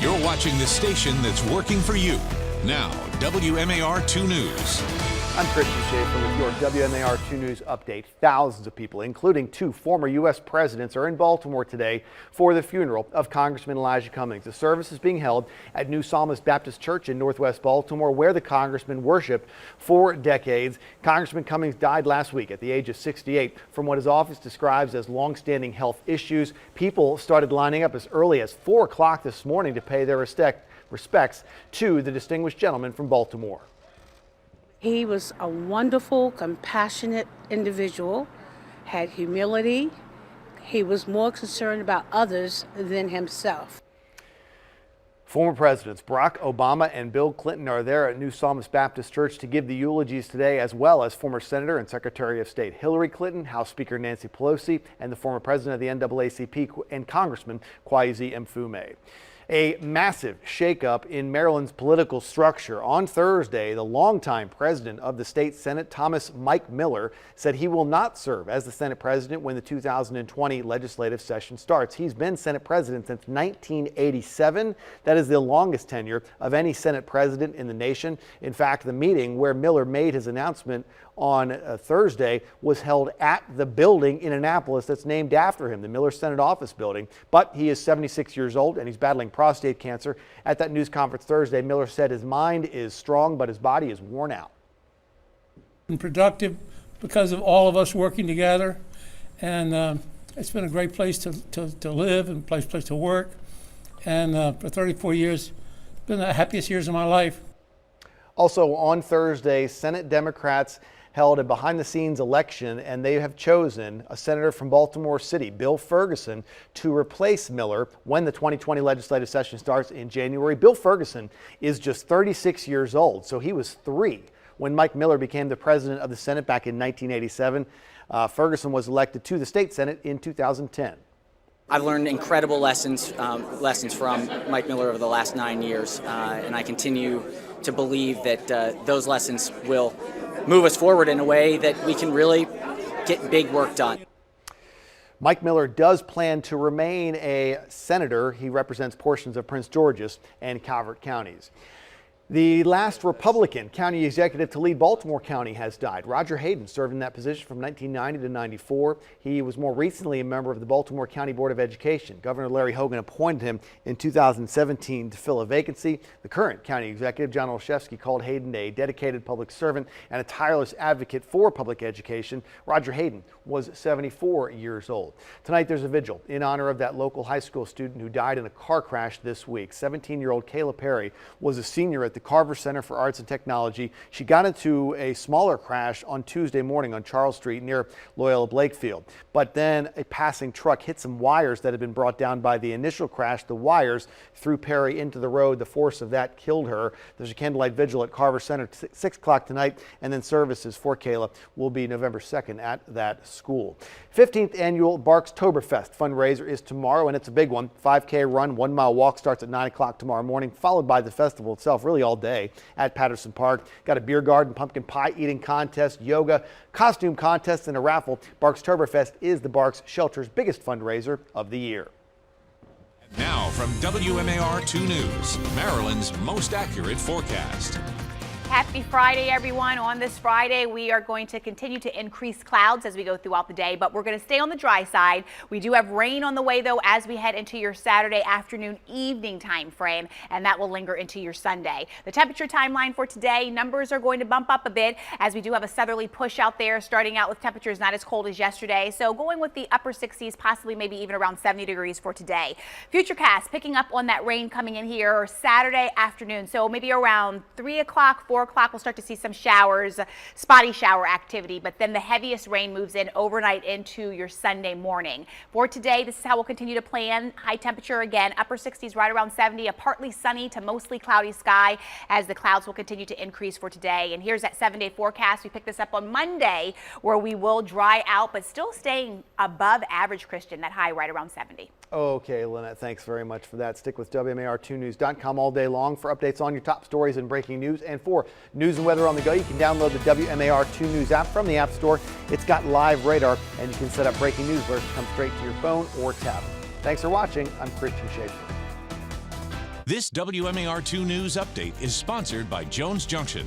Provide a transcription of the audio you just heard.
You're watching the station that's working for you. Now, WMAR 2 News. I'm Christian Schaefer with your WMAR 2 News update. Thousands of people, including 2 former U.S. presidents, are in Baltimore today for the funeral of Congressman Elijah Cummings. The service is being held at New Psalmist Baptist Church in Northwest Baltimore, where the congressman worshiped for decades. Congressman Cummings died last week at the age of 68 from what his office describes as longstanding health issues. People started lining up as early as 4 o'clock this morning to pay their respects to the distinguished gentleman from Baltimore. He was a wonderful, compassionate individual, had humility. He was more concerned about others than himself. Former presidents Barack Obama and Bill Clinton are there at New Psalmist Baptist Church to give the eulogies today, as well as former Senator and Secretary of State Hillary Clinton, House Speaker Nancy Pelosi, and the former president of the NAACP and Congressman Kweisi Mfume. A massive shakeup in Maryland's political structure. On Thursday, the longtime president of the state Senate, Mike Miller, said he will not serve as the Senate president when the 2020 legislative session starts. He's been Senate president since 1987. That is the longest tenure of any Senate president in the nation. In fact, the meeting where Miller made his announcement on Thursday was held at the building in Annapolis that's named after him, the Miller Senate Office Building. But he is 76 years old and he's battling prostate cancer. At that news conference Thursday, Miller said his mind is strong, but his body is worn out. And productive because of all of us working together. And it's been a great place to live and place to work. And for 34 years, it's been the happiest years of my life. Also on Thursday, Senate Democrats held a behind-the-scenes election, and they have chosen a senator from Baltimore City, Bill Ferguson, to replace Miller when the 2020 legislative session starts in January. Bill Ferguson is just 36 years old, so he was 3 when Mike Miller became the president of the Senate back in 1987. Ferguson was elected to the state Senate in 2010. I've learned incredible lessons from Mike Miller over the last 9 years, and I continue to believe that those lessons will move us forward in a way that we can really get big work done. Mike Miller does plan to remain a senator. He represents portions of Prince George's and Calvert counties. The last Republican county executive to lead Baltimore County has died. Roger Hayden served in that position from 1990 to 94. He was more recently a member of the Baltimore County Board of Education. Governor Larry Hogan appointed him in 2017 to fill a vacancy. The current county executive, John Olszewski, called Hayden a dedicated public servant and a tireless advocate for public education. Roger Hayden was 74 years old. Tonight there's a vigil in honor of that local high school student who died in a car crash this week. 17-year-old Kayla Perry was a senior at the Carver Center for Arts and Technology. She got into a smaller crash on Tuesday morning on Charles Street near Loyola Blakefield. But then a passing truck hit some wires that had been brought down by the initial crash. The wires threw Perry into the road. The force of that killed her. There's a candlelight vigil at Carver Center at 6 o'clock tonight, and then services for Kayla will be November 2nd at that school. 15th annual Barkstoberfest fundraiser is tomorrow, and it's a big one. 5K run, 1 mile walk starts at 9 o'clock tomorrow morning, followed by the festival itself, really all day at Patterson Park. Got a beer garden, pumpkin pie eating contest, yoga, costume contest, and a raffle. Barkstoberfest is the Barks Shelter's biggest fundraiser of the year. Now from WMAR 2 News, Maryland's most accurate forecast. Happy Friday, everyone. On this Friday, we are going to continue to increase clouds as we go throughout the day, but we're going to stay on the dry side. We do have rain on the way, though, as we head into your Saturday afternoon evening time frame, and that will linger into your Sunday. The temperature timeline for today, numbers are going to bump up a bit as we do have a southerly push out there, starting out with temperatures not as cold as yesterday. So going with the upper 60s, possibly maybe even around 70 degrees for today. Futurecast picking up on that rain coming in here Saturday afternoon. So maybe around 3 o'clock, 4 o'clock, we'll start to see some showers, spotty shower activity, but then the heaviest rain moves in overnight into your Sunday morning. For today, this is how we'll continue to plan. High temperature again, upper 60s, right around 70, a partly sunny to mostly cloudy sky as the clouds will continue to increase for today. And here's that 7-day forecast. We pick this up on Monday, where we will dry out, but still staying above average, Christian, that high right around 70. Okay, Lynette, thanks very much for that. Stick with WMAR2news.com all day long for updates on your top stories and breaking news. And for news and weather on the go, you can download the WMAR 2 News app from the App Store. It's got live radar, and you can set up breaking news alerts to come straight to your phone or tablet. Thanks for watching. I'm Christian Schaefer. This WMAR 2 News Update is sponsored by Jones Junction.